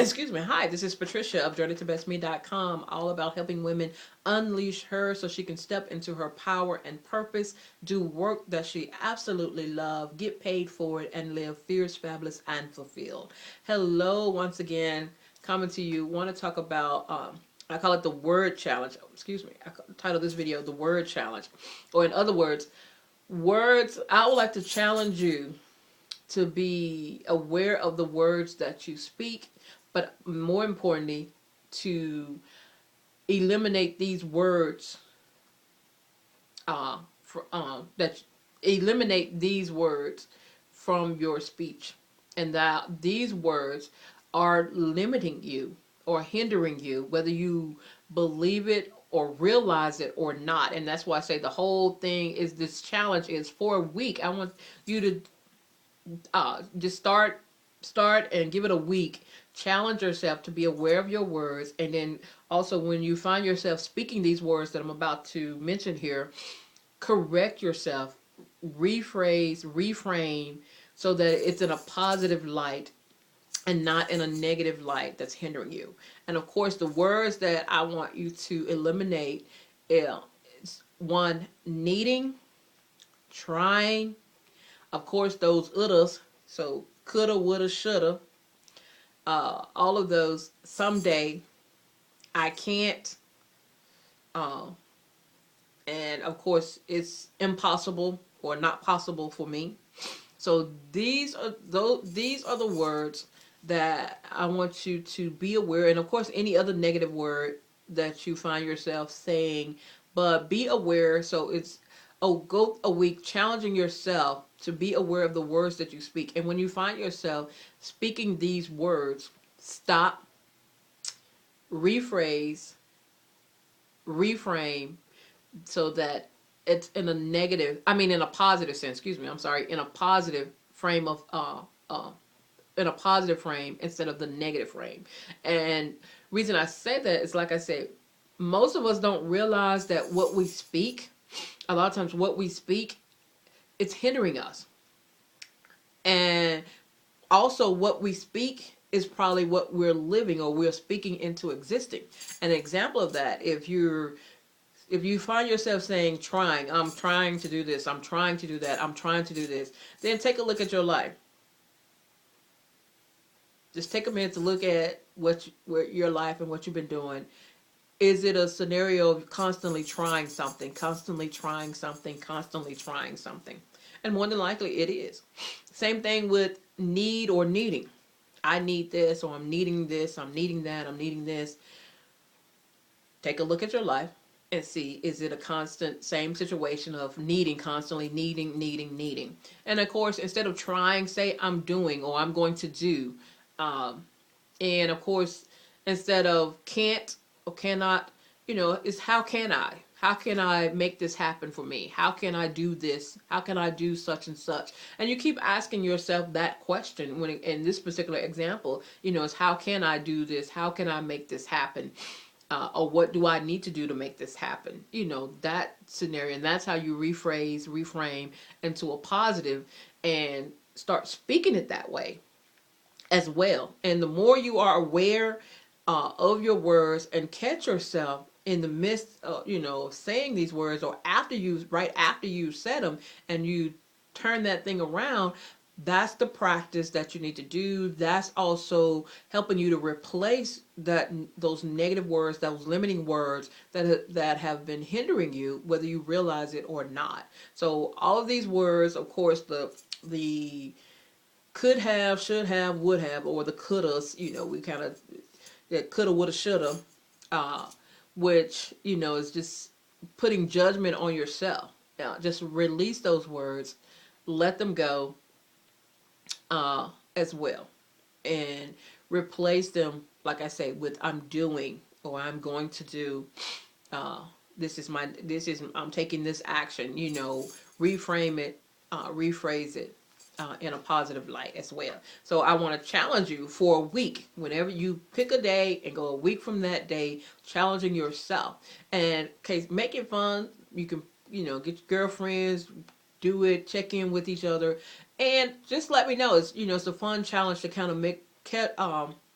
Excuse me. Hi, this is Patricia of JourneyToBestMe.com, all about helping women unleash her so she can step into her power and purpose, do work that she absolutely loves, get paid for it, and live fierce, fabulous, and fulfilled. Hello, once again, coming to you. Want to talk about, I call it the word challenge. Excuse me. I titled this video the word challenge. Or in other words, words, I would like to challenge you to be aware of the words that you speak, but more importantly, to eliminate these words, that eliminate these words from your speech, and that these words are limiting you or hindering you, whether you believe it or realize it or not. And that's why I say the whole thing is, this challenge is for a week. I want you to just start and give it a week. Challenge yourself to be aware of your words, and then also when you find yourself speaking these words that I'm about to mention here, correct yourself, rephrase, reframe, so that it's in a positive light and not in a negative light that's hindering you. And of course, the words that I want you to eliminate is one, needing, trying, of course, those udders, so coulda, woulda, shoulda, all of those, someday, I can't, and of course, it's impossible or not possible for me. So these are the words that I want you to be aware, and of course, any other negative word that you find yourself saying, but be aware. So it's go a week challenging yourself to be aware of the words that you speak. And when you find yourself speaking these words, stop, rephrase, reframe, so that it's in a negative, in a positive sense, excuse me, I'm sorry, in a positive frame of, in a positive frame instead of the negative frame. And reason I say that is, like I said, most of us don't realize that what we speak, a lot of times what we speak, it's hindering us. And also what we speak is probably what we're living or we're speaking into existing. An example of that, if you find yourself saying, I'm trying to do this, I'm trying to do that, I'm trying to do this, then take a look at your life. Just take a minute to look at your life and what you've been doing. Is it a scenario of constantly trying something, constantly trying something, constantly trying something? And more than likely it is. Same thing with need or needing. I need this, or I'm needing this, I'm needing that, I'm needing this. Take a look at your life and see, is it a constant same situation of needing, constantly needing, needing, needing? And of course, instead of trying, say I'm doing or I'm going to do. And of course, instead of can't or cannot, it's how can I? How can I make this happen for me? How can I do this? How can I do such and such? And you keep asking yourself that question. When in this particular example, it's how can I do this? How can I make this happen? Or what do I need to do to make this happen? That scenario. And that's how you rephrase, reframe into a positive and start speaking it that way as well. And the more you are aware of your words and catch yourself in the midst of, saying these words, or right after you said them, and you turn that thing around, that's the practice that you need to do. That's also helping you to replace those negative words, those limiting words that have been hindering you, whether you realize it or not. So all of these words, of course, the could have, should have, would have, or the couldas, we kind of, coulda, woulda, shoulda, which, is just putting judgment on yourself. Just release those words, let them go, as well, and replace them, like I say, with I'm doing, or I'm going to do. I'm taking this action. Reframe it, rephrase it, in a positive light as well. So I want to challenge you for a week. Whenever you pick a day and go a week from that day, challenging yourself, and make it fun. You can, get your girlfriends, do it, check in with each other, and just let me know. It's a fun challenge to kind of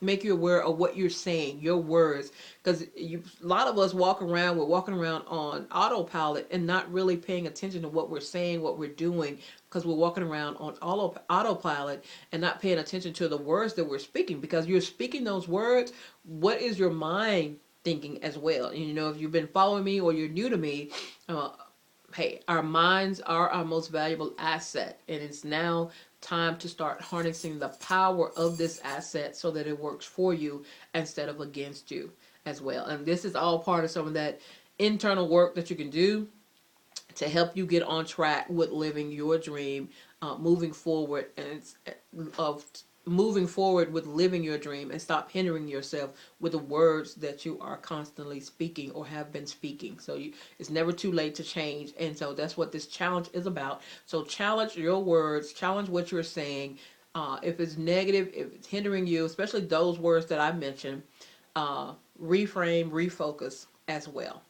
make you aware of what you're saying, your words, because a lot of us we're walking around on autopilot and not really paying attention to what we're saying, what we're doing, because we're walking around on autopilot and not paying attention to the words that we're speaking. Because you're speaking those words, what is your mind thinking as well? And, if you've been following me or you're new to me, uh, hey, our minds are our most valuable asset, and it's now time to start harnessing the power of this asset so that it works for you instead of against you as well. And this is all part of some of that internal work that you can do to help you get on track with living your dream, moving forward, and of moving forward with living your dream, and stop hindering yourself with the words that you are constantly speaking or have been speaking. So it's never too late to change, and so that's what this challenge is about. So challenge your words, challenge what you're saying. If it's negative, if it's hindering you, especially those words that I mentioned, reframe, refocus as well.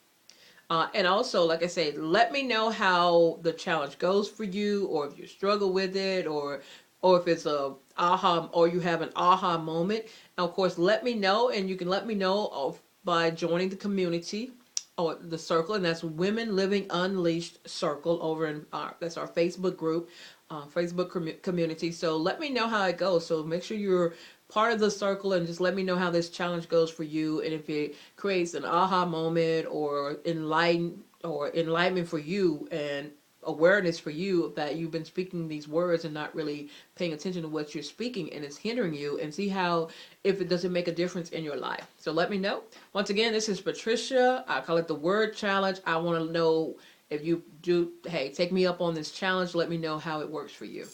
And also, like I said, let me know how the challenge goes for you, or if you struggle with it, or if it's a aha, or you have an aha moment. And of course, let me know, and you can let me know by joining the community or the circle, and that's Women Living Unleashed Circle over in that's our Facebook group, Facebook community. So let me know how it goes. So make sure you're part of the circle, and just let me know how this challenge goes for you, and if it creates an aha moment or enlightenment for you, and awareness for you that you've been speaking these words and not really paying attention to what you're speaking, and it's hindering you, and see how, if it doesn't make a difference in your life. So let me know. Once again, this is Patricia. I call it the word challenge. I want to know if you do, hey, take me up on this challenge. Let me know how it works for you.